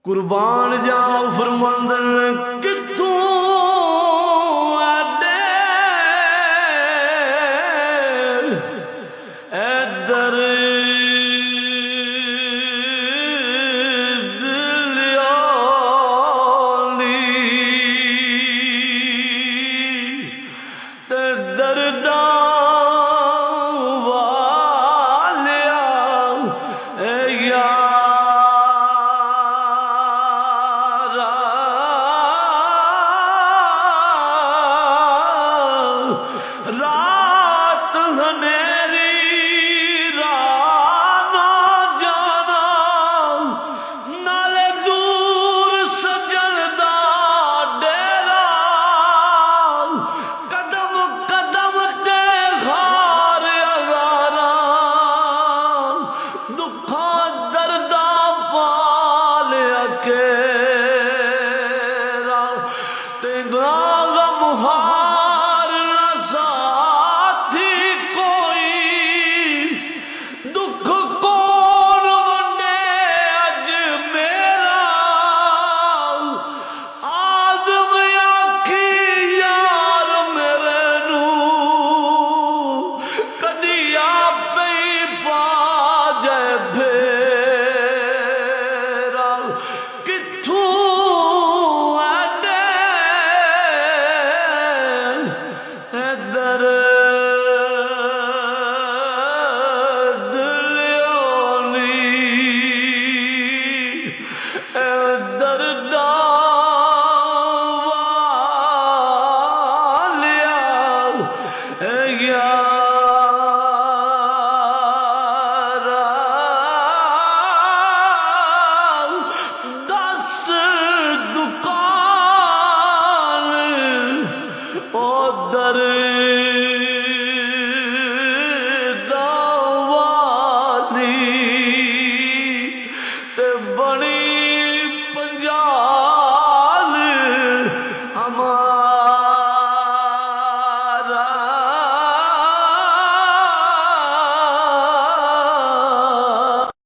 कुर्बान जाओ फरमांदन किथों आडे इधर दिलियानी ते दर्दा वालिया रात हनेरी राना जाना नाले दूर सजन दा डेरा कदम कदम ते खार अगारा दुखा दर्दा पालिया केरा ते गम हार दुख कौन वंडे अज मेरा आज़म आखी यार मेरे नू कदी आपे पा जाए फेरा किथों आडे इधर दर्दा वालिया दस दुकान ओ दर